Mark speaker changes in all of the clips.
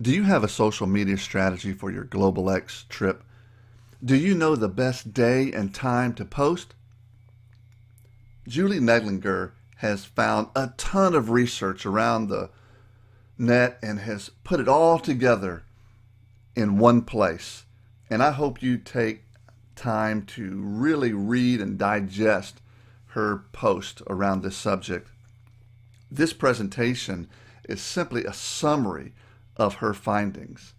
Speaker 1: Do you have a social media strategy for your Global X trip? Do you know the best day and time to post? Julie Neglinger has found a ton of research around the net and has put it all together in one place. And I hope you take time to really read and digest her post around this subject. This presentation is simply a summary of her findings.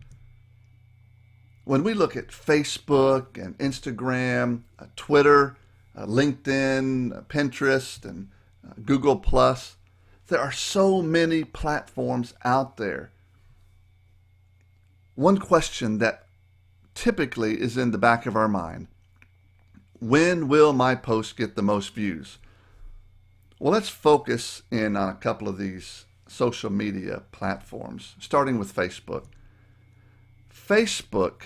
Speaker 1: When we look at Facebook and Instagram, Twitter, LinkedIn, Pinterest, and Google Plus, there are so many platforms out there. One question that typically is in the back of our mind: when will my post get the most views? Well, let's focus in on a couple of these social media platforms, starting with Facebook. Facebook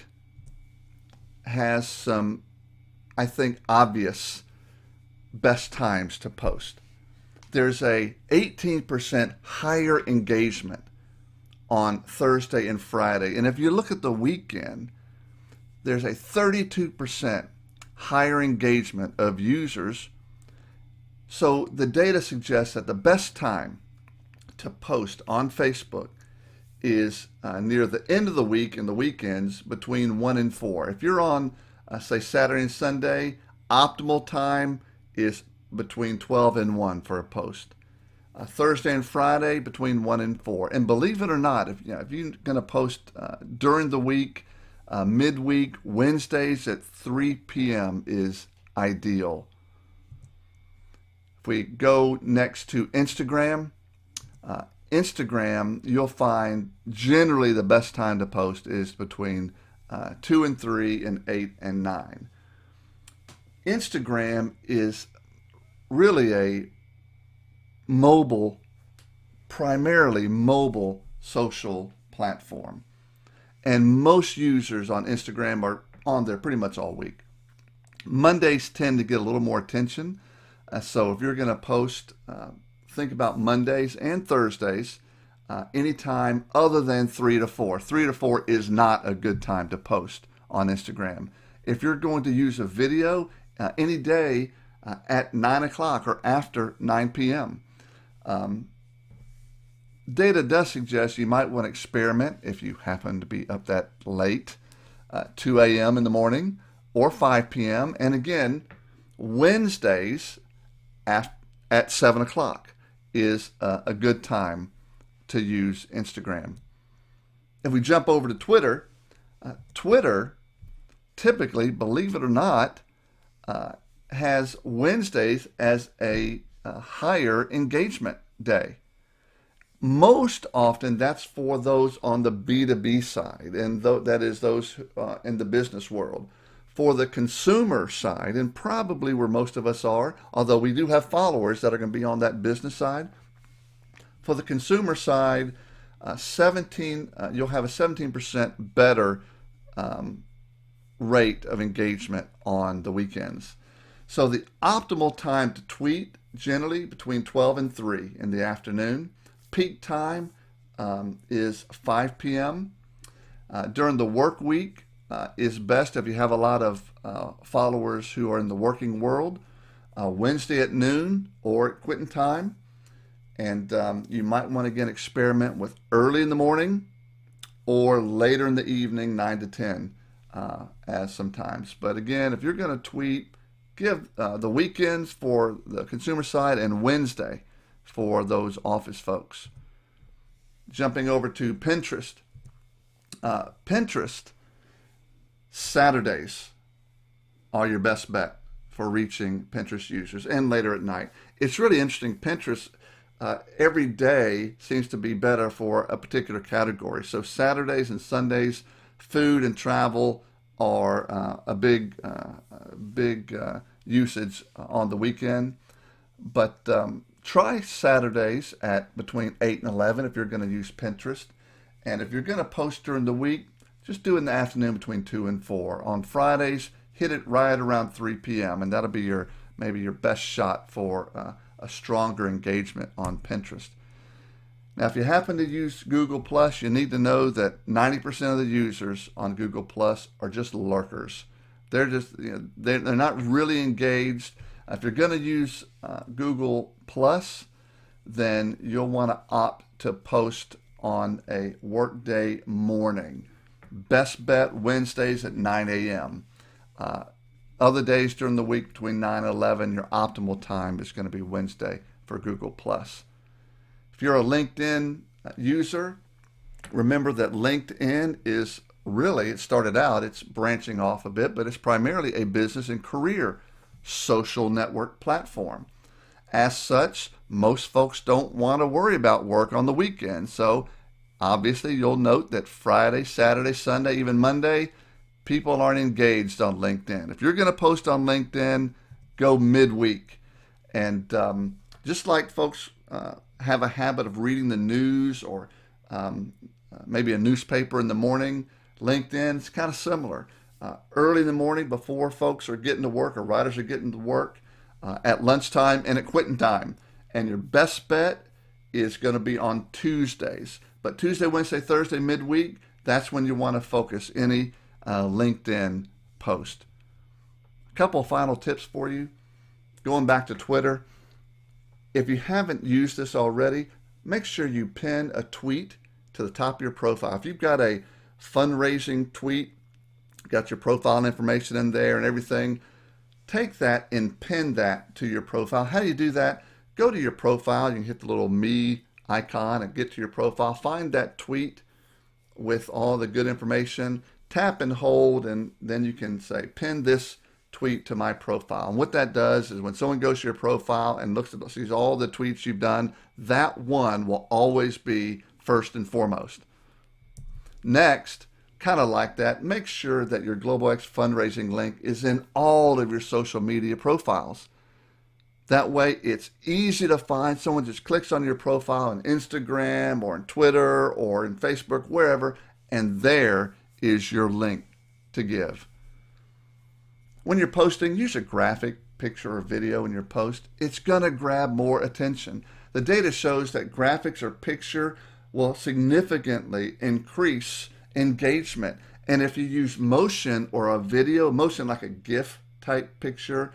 Speaker 1: has some, I think, obvious best times to post. There's a 18% higher engagement on Thursday and Friday. And if you look at the weekend, there's a 32% higher engagement of users. So the data suggests that the best time to post on Facebook is near the end of the week and the weekends between 1 and 4. If you're on, say, Saturday and Sunday, optimal time is between 12 and 1 for a post. Thursday and Friday between 1 and 4. And believe it or not, if you're going to post during the week, midweek, Wednesdays at 3 p.m. is ideal. If we go next to Instagram, you'll find generally the best time to post is between 2 and 3 and 8 and 9. Instagram is really a primarily mobile social platform. And most users on Instagram are on there pretty much all week. Mondays tend to get a little more attention. So if you're going to post, think about Mondays and Thursdays, anytime other than 3 to 4. 3 to 4 is not a good time to post on Instagram. If you're going to use a video, any day at 9 o'clock or after 9 p.m. Data does suggest you might want to experiment if you happen to be up that late, 2 a.m. in the morning or 5 p.m. And again, Wednesdays at 7 o'clock is a good time to use Instagram. If we jump over to Twitter, Twitter typically, believe it or not, has Wednesdays as a higher engagement day. Most often that's for those on the B2B side, and that is those in the business world. For the consumer side, and probably where most of us are, although we do have followers that are going to be on that business side, for the consumer side, you'll have a 17% better rate of engagement on the weekends. So the optimal time to tweet, generally between 12 and 3 in the afternoon. Peak time is 5 p.m. During the work week is best if you have a lot of followers who are in the working world. Wednesday at noon or at quitting time. And you might want to, again, experiment with early in the morning or later in the evening, 9 to 10 as sometimes. But again, if you're going to tweet, give the weekends for the consumer side and Wednesday for those office folks. Jumping over to Pinterest. Pinterest, Saturdays are your best bet for reaching Pinterest users, and later at night. It's really interesting. Pinterest, every day seems to be better for a particular category. So Saturdays and Sundays, food and travel are a big usage on the weekend. But try Saturdays at between 8 and 11 if you're going to use Pinterest. And if you're going to post during the week, just do it in the afternoon between 2 and 4. On Fridays, hit it right around 3 p.m. and that'll be maybe your best shot for a stronger engagement on Pinterest. Now, if you happen to use Google Plus, you need to know that 90% of the users on Google Plus are just lurkers. They're just, they're not really engaged. If you're going to use Google Plus, then you'll want to opt to post on a workday morning. Best bet Wednesdays at 9 a.m. Other days during the week between 9 and 11, your optimal time is going to be Wednesday for Google Plus. If you're a LinkedIn user, remember that LinkedIn is really, it started out, it's branching off a bit, but it's primarily a business and career social network platform. As such, most folks don't want to worry about work on the weekend. So obviously you'll note that Friday, Saturday, Sunday, even Monday, people aren't engaged on LinkedIn. If you're going to post on LinkedIn, go midweek. And just like folks have a habit of reading the news or maybe a newspaper in the morning, LinkedIn is kind of similar. Early in the morning before folks are getting to work or writers are getting to work, at lunchtime and at quitting time. And your best bet is going to be on Tuesdays. But Tuesday, Wednesday, Thursday, midweek, that's when you want to focus any LinkedIn post. A couple of final tips for you. Going back to Twitter, if you haven't used this already, make sure you pin a tweet to the top of your profile. If you've got a fundraising tweet, got your profile information in there and everything, take that and pin that to your profile. How do you do that? Go to your profile. You can hit the little me icon and get to your profile. Find that tweet with all the good information. Tap and hold, and then you can say, pin this tweet to my profile. And what that does is when someone goes to your profile and sees all the tweets you've done, that one will always be first and foremost. Next, kind of like that, make sure that your Global X fundraising link is in all of your social media profiles. That way it's easy to find. Someone just clicks on your profile on Instagram or on Twitter or in Facebook, wherever, and there is your link to give. When you're posting, use a graphic, picture, or video in your post. It's going to grab more attention. The data shows that graphics or picture will significantly increase engagement. And if you use motion or a video, motion like a GIF type picture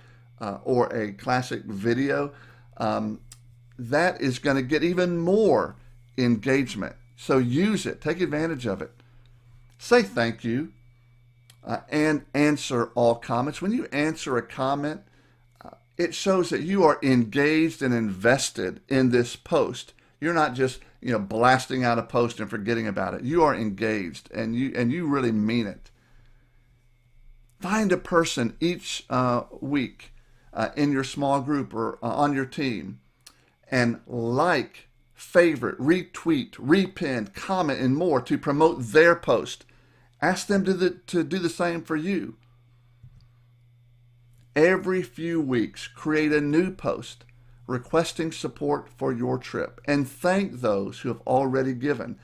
Speaker 1: or a classic video, that is going to get even more engagement. So use it. Take advantage of it. Say thank you and answer all comments. When you answer a comment, it shows that you are engaged and invested in this post. You're not just blasting out a post and forgetting about it. You are engaged and you really mean it. Find a person each week in your small group or on your team and like, favorite, retweet, repin, comment, and more to promote their post. Ask them to do the same for you. Every few weeks, create a new post requesting support for your trip and thank those who have already given.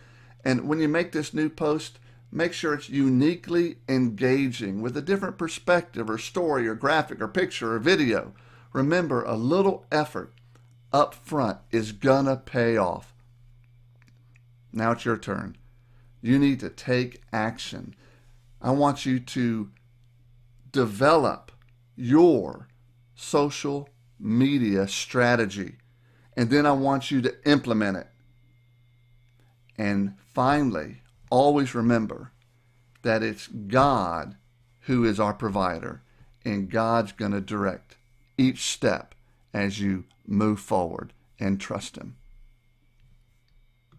Speaker 1: And when you make this new post, make sure it's uniquely engaging with a different perspective or story or graphic or picture or video. Remember, a little effort up front is gonna pay off. Now it's your turn. You need to take action. I want you to develop your social media strategy, and then I want you to implement it. And finally, always remember that it's God who is our provider, and God's going to direct each step as you move forward and trust Him.